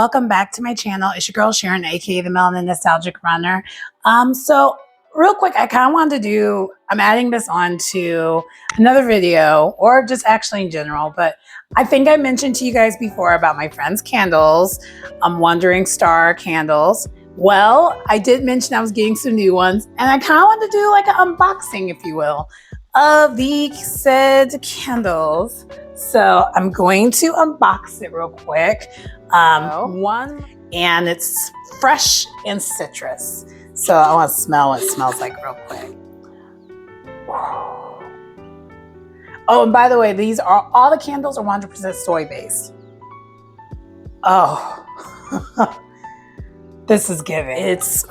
welcome back to my channel. It's your girl Sharon, aka the Melanin Nostalgic Runner. So real quick, I kind of wanted to I'm adding this on to another video, or just actually in general, but I think I mentioned to you guys before about my friend's candles. Wandering Star candles. Well, I did mention I was getting some new ones, and I kind of wanted to do like an unboxing, if you will, of the said candles. So I'm going to unbox it real quick. And it's fresh and citrus. So I want to smell what it smells like real quick. Oh, and by the way, these are all the candles are 100% soy based. Oh, this is giving. It's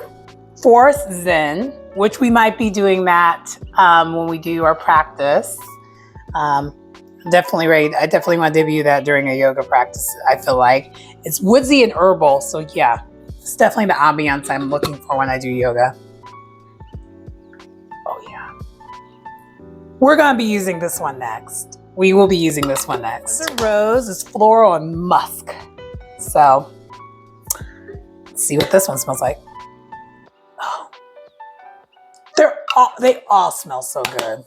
Forest Zen, which we might be doing that when we do our practice. Definitely ready. I definitely want to debut that during a yoga practice. I feel like it's woodsy and herbal. So yeah, it's definitely the ambiance I'm looking for when I do yoga. Oh yeah. We're going to be using this one next. We will be using this one next. The rose is floral and musk. So let's see what this one smells like. Oh, they all smell so good.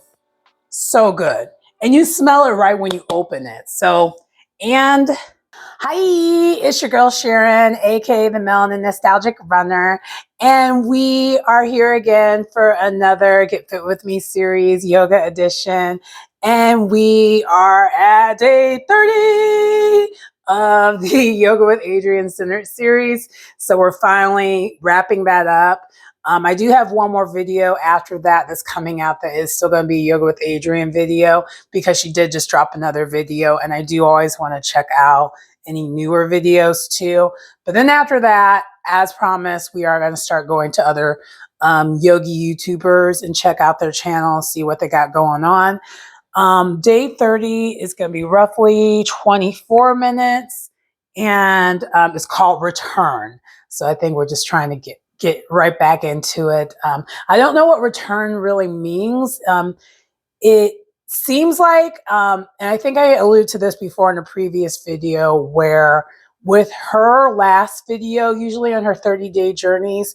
So good. And you smell it right when you open it. So, and hi, it's your girl Sharon, aka the Melanin Nostalgic Runner. And we are here again for another Get Fit With Me series, yoga edition. And we are at day 30 of the Yoga with Adriene Center series. So we're finally wrapping that up. I do have one more video after that that's coming out that is still going to be a Yoga with Adriene video, because she did just drop another video, and I do always want to check out any newer videos too. But then after that, as promised, we are going to start going to other yogi YouTubers and check out their channels, see what they got going on. Day 30 is going to be roughly 24 minutes, and it's called Return. So I think we're just trying to get right back into it. I don't know what return really means. It seems like, and I think I alluded to this before in a previous video, where with her last video, usually on her 30-day journeys,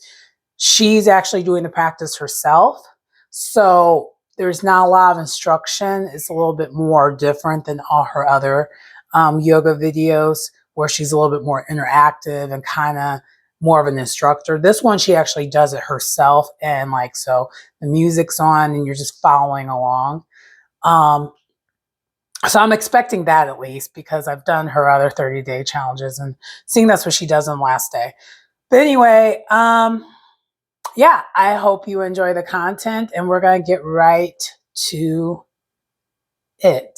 she's actually doing the practice herself. So there's not a lot of instruction. It's a little bit more different than all her other yoga videos, where she's a little bit more interactive and kind of more of an instructor. This one, she actually does it herself, and like, so the music's on and you're just following along. So I'm expecting that, at least, because I've done her other 30-day challenges and seeing that's what she does on the last day. But anyway, yeah, I hope you enjoy the content, and we're going to get right to it.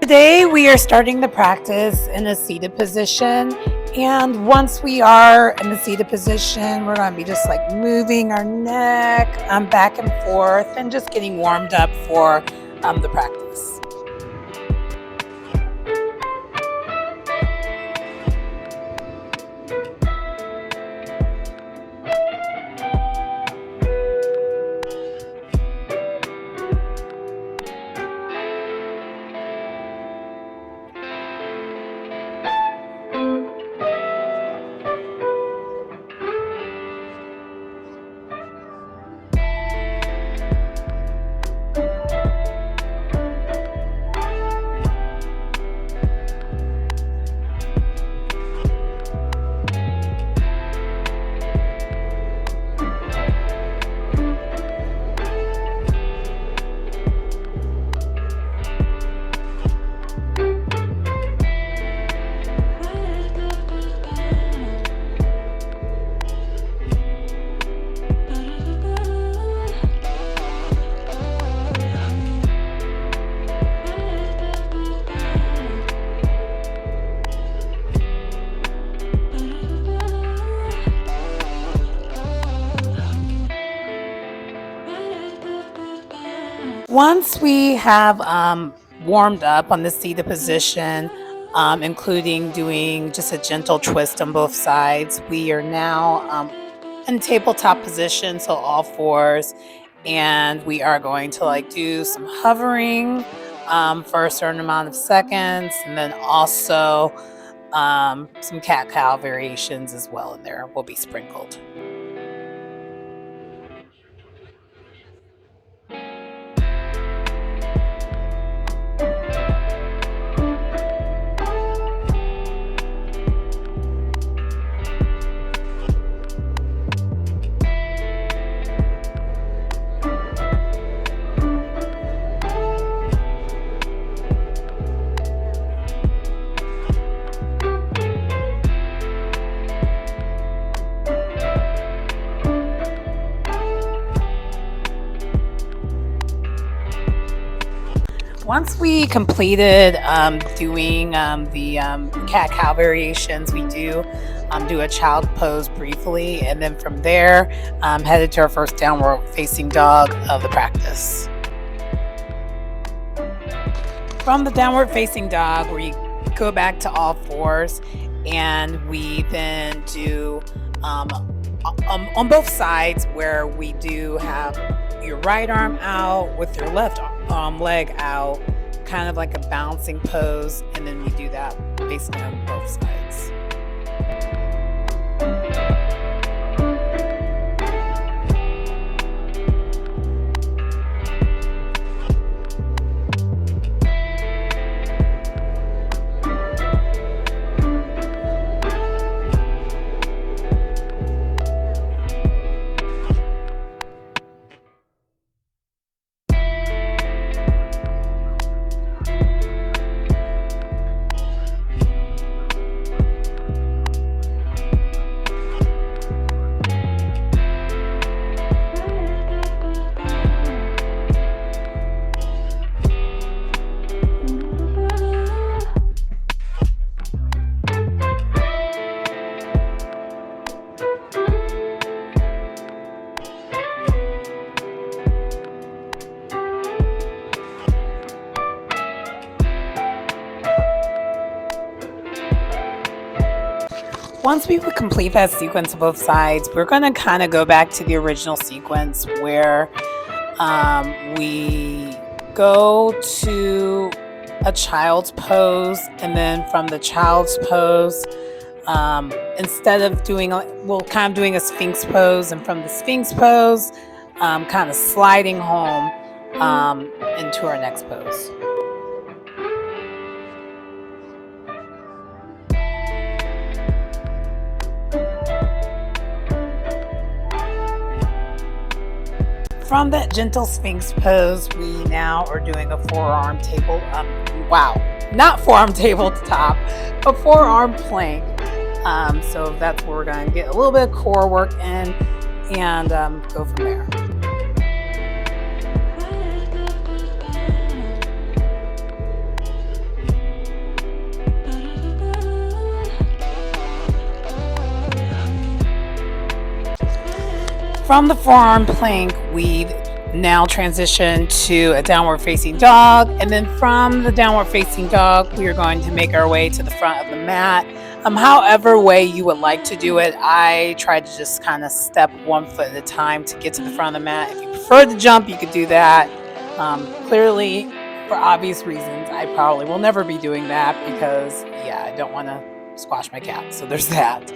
Today we are starting the practice in a seated position, and once we are in the seated position, we're going to be just like moving our neck back and forth and just getting warmed up for the practice. Once we have warmed up on the seated position, including doing just a gentle twist on both sides, we are now in tabletop position, so all fours, and we are going to like do some hovering for a certain amount of seconds, and then also some cat-cow variations as well in there will be sprinkled. Once we completed doing the cat-cow variations, we do a child pose briefly, and then from there headed to our first downward facing dog of the practice. From the downward facing dog, we go back to all fours, and we then do on both sides, where we do have your right arm out with your left leg out, kind of like a bouncing pose, and then we do that basically on both sides. Once we complete that sequence of both sides, we're going to kind of go back to the original sequence where we go to a child's pose, and then from the child's pose, instead of doing, we're kind of doing a Sphinx pose, and from the Sphinx pose, kind of sliding home into our next pose. From that gentle Sphinx pose, we now are doing a forearm table, not forearm tabletop, a forearm plank. So that's where we're going to get a little bit of core work in and go from there. From the forearm plank, we now transition to a downward facing dog, and then from the downward facing dog, we are going to make our way to the front of the mat. However way you would like to do it, I try to just kind of step 1 foot at a time to get to the front of the mat. If you prefer to jump, you could do that. Clearly, for obvious reasons, I probably will never be doing that because, I don't want to squash my cat, so there's that.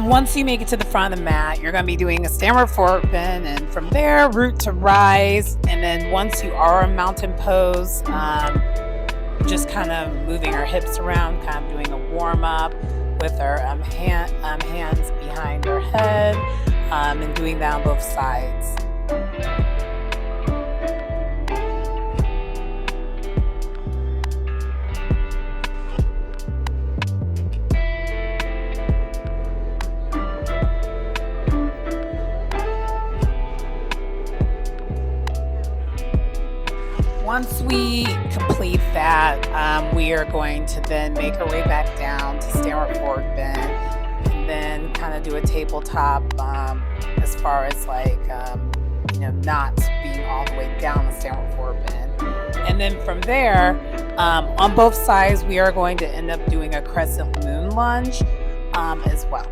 Once you make it to the front of the mat, you're going to be doing a standard forward bend, and from there, root to rise. And then once you are in mountain pose, just kind of moving our hips around, kind of doing a warm up with our hands behind our head, and doing that on both sides. Once we complete that, we are going to then make our way back down to standard forward bend, and then kind of do a tabletop as far as like, not being all the way down the standard forward bend. And then from there, on both sides, we are going to end up doing a crescent moon lunge as well.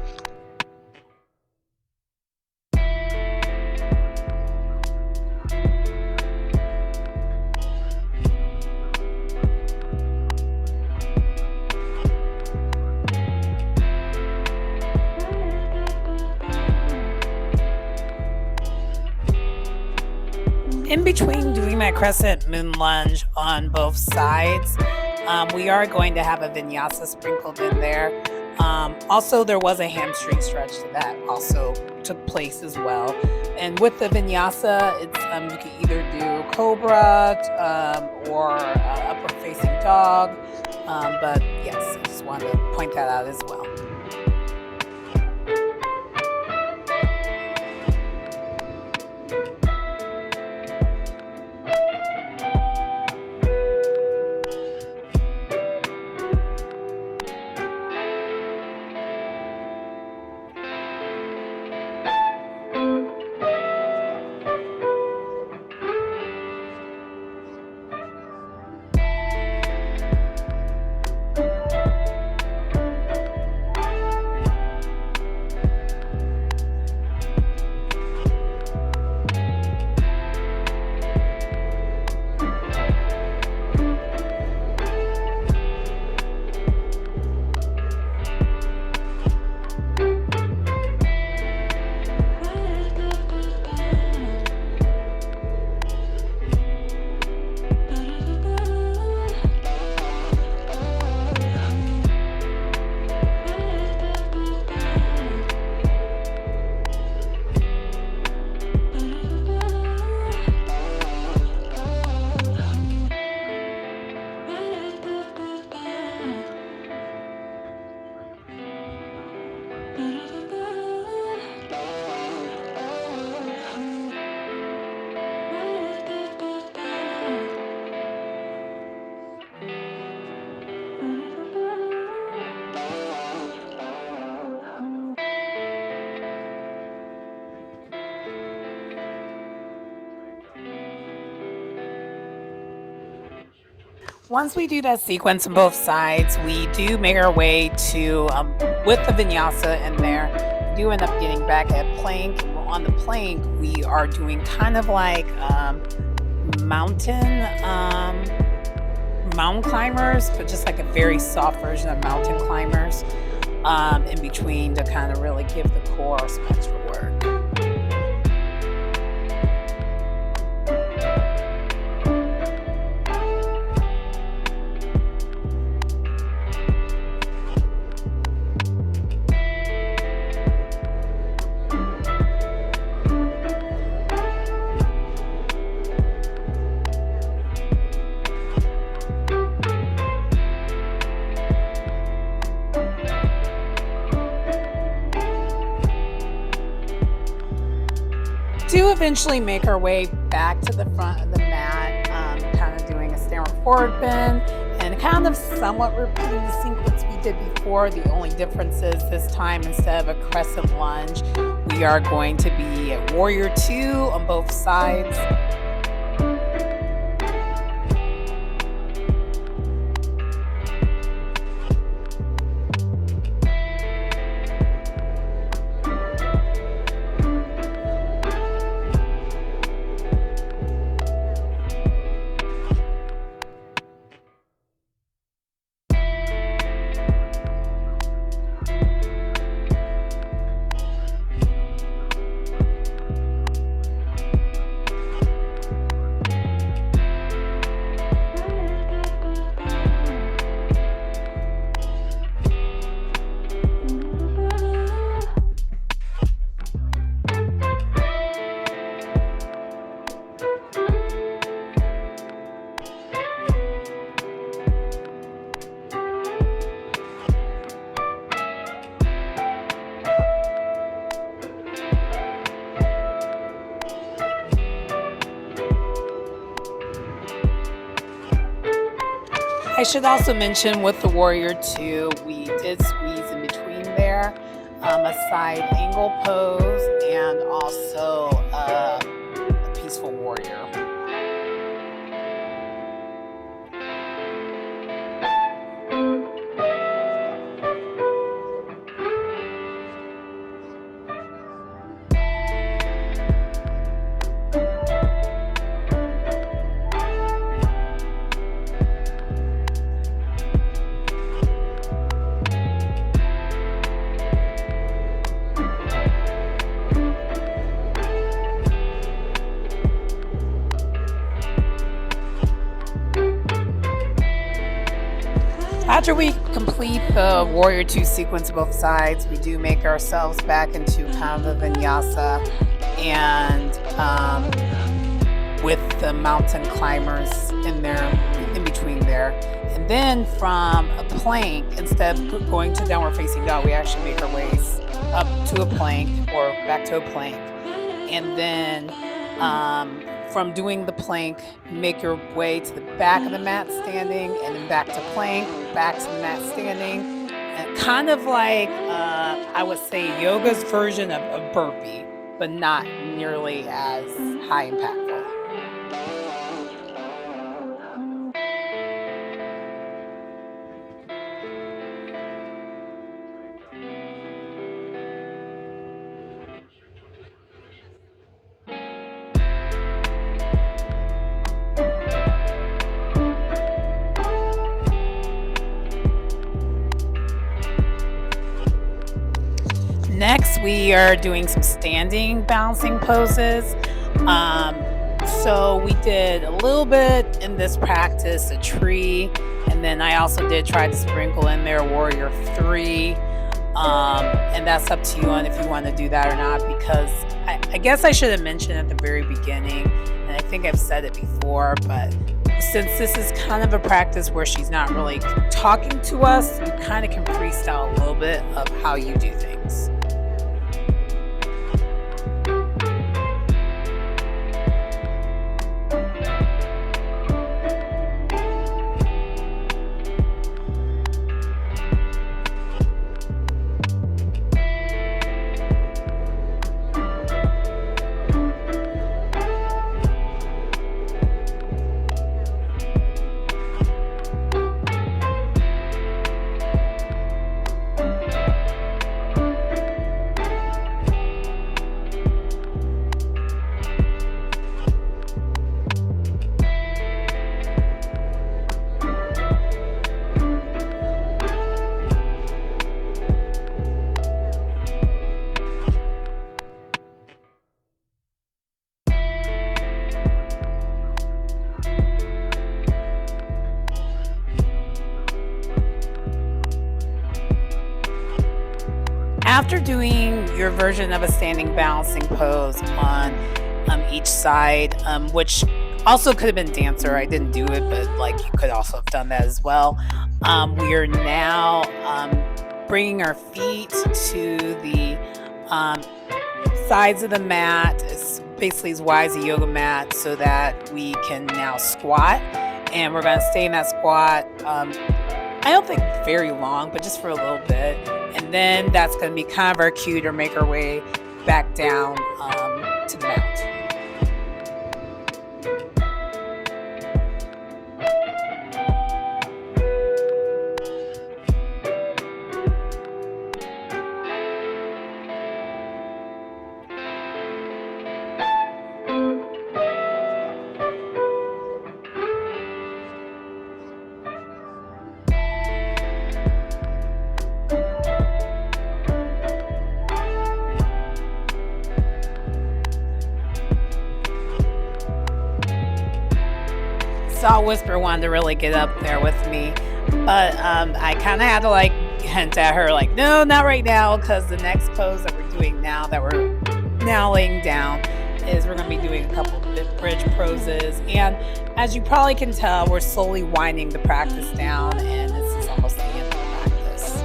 In between doing that crescent moon lunge on both sides, we are going to have a vinyasa sprinkled in there. Also, there was a hamstring stretch that also took place as well. And with the vinyasa, it's you can either do cobra or upward facing dog. But yes, I just wanted to point that out as well. Once we do that sequence on both sides, we do make our way to, with the vinyasa in there, we do end up getting back at plank. On the plank, we are doing kind of like mountain climbers, but just like a very soft version of mountain climbers in between to kind of really give the core some extra work. Do eventually make our way back to the front of the mat, kind of doing a standard forward bend and kind of somewhat repeating the sequence we did before. The only difference is this time, instead of a crescent lunge, we are going to be at warrior 2 on both sides. I should also mention with the Warrior 2, we did squeeze in between there, a side angle pose and also a peaceful warrior. After we complete the Warrior 2 sequence of both sides, we do make ourselves back into kind of a vinyasa, and with the mountain climbers in there, in between there. And then from a plank, instead of going to downward facing dog, we actually make our ways up to a plank or back to a plank. And then from doing the plank, make your way to the back of the mat standing, and then back to plank, back to the mat standing. And kind of like, I would say, yoga's version of a burpee, but not nearly as high impactful. Next, we are doing some standing balancing poses. So we did a little bit in this practice, a tree, and then I also did try to sprinkle in there Warrior 3. And that's up to you on if you want to do that or not, because I guess I should have mentioned at the very beginning, and I think I've said it before, but since this is kind of a practice where she's not really talking to us, you kind of can freestyle a little bit of how you do things. After doing your version of a standing balancing pose on each side, which also could have been dancer, I didn't do it, but like you could also have done that as well. We are now bringing our feet to the sides of the mat, it's basically as wide as a yoga mat, so that we can now squat. And we're going to stay in that squat, I don't think very long, but just for a little bit. And then that's going to be kind of our cue to make our way back down to the mat. Saw Whisper wanted to really get up there with me, but I kind of had to like hint at her like, no, not right now, because the next pose that we're doing now, that we're now laying down, is we're going to be doing a couple of bridge poses. And as you probably can tell, we're slowly winding the practice down, and this is almost the end of the practice.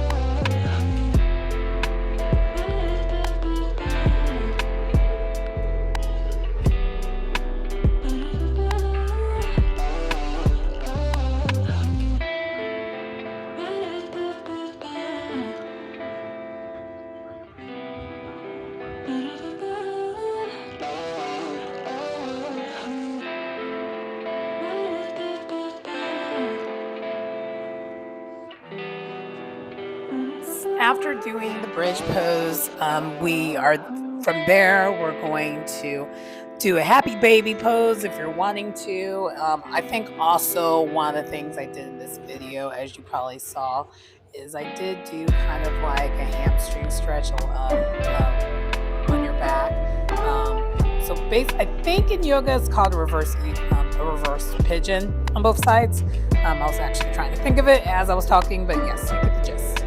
after doing the bridge pose, from there, we're going to do a happy baby pose if you're wanting to. I think also one of the things I did in this video, as you probably saw, is I did do kind of like a hamstring stretch on your back. I think in yoga it's called a reverse pigeon on both sides. I was actually trying to think of it as I was talking, but yes, you get the gist.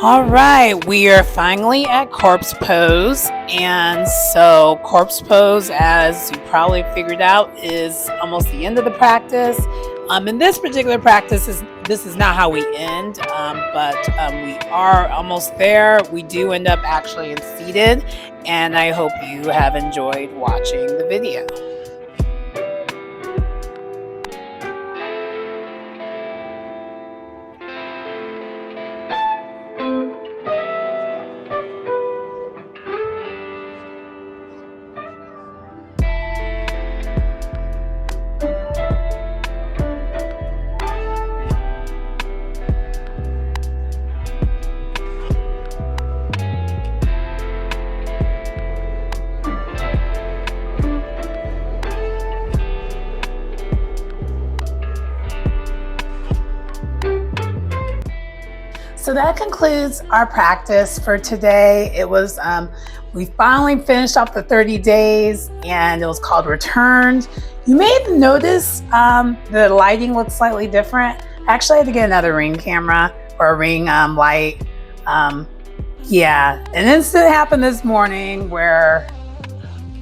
All right, we are finally at corpse pose, and so corpse pose, as you probably figured out, is almost the end of the practice. In this particular practice, this is not how we end, but we are almost there. We do end up actually in seated, and I hope you have enjoyed watching the video. So that concludes our practice for today. It was, we finally finished off the 30 days and it was called Returned. You may have noticed the lighting looks slightly different. Actually, I had to get another Ring camera or a Ring light. Yeah, an incident happened this morning where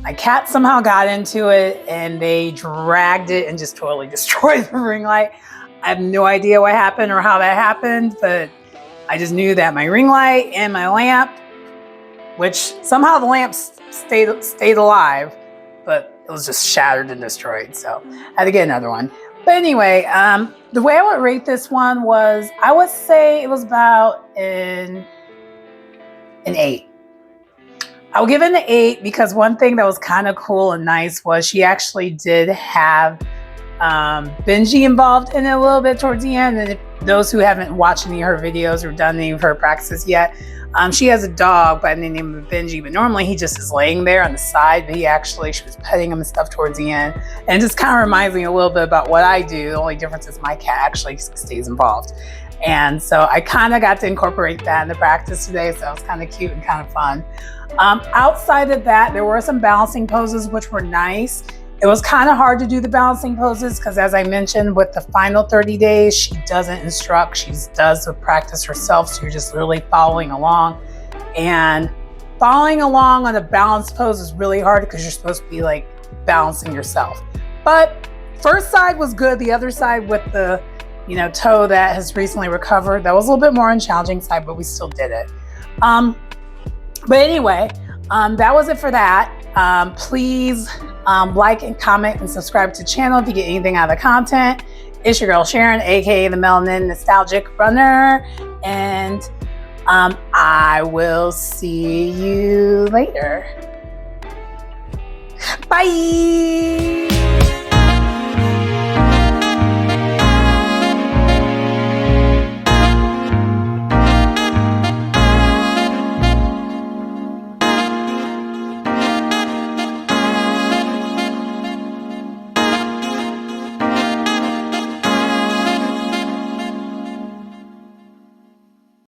my cat somehow got into it and they dragged it and just totally destroyed the ring light. I have no idea what happened or how that happened, but I just knew that my ring light and my lamp, which somehow the lamp stayed alive, but it was just shattered and destroyed. So I had to get another one. But anyway, the way I would rate this one was, I would say it was about an 8. I'll give it an 8 because one thing that was kind of cool and nice was she actually did have Benji involved in it a little bit towards the end. And if those who haven't watched any of her videos or done any of her practices yet, she has a dog by the name of Benji, but normally he just is laying there on the side, but she was petting him and stuff towards the end. And it just kind of reminds me a little bit about what I do. The only difference is my cat actually stays involved. And so I kind of got to incorporate that in the practice today. So it was kind of cute and kind of fun. Outside of that, there were some balancing poses, which were nice. It was kind of hard to do the balancing poses because, as I mentioned, with the final 30 days, she doesn't instruct. She does the practice herself. So you're just literally following along. And following along on a balanced pose is really hard because you're supposed to be like balancing yourself. But first side was good. The other side with the toe that has recently recovered, that was a little bit more on the challenging side, but we still did it. But anyway, that was it for that. Please like and comment and subscribe to the channel if you get anything out of the content. It's your girl Sharon, aka the Melanin Nostalgic Runner, and I will see you later. Bye.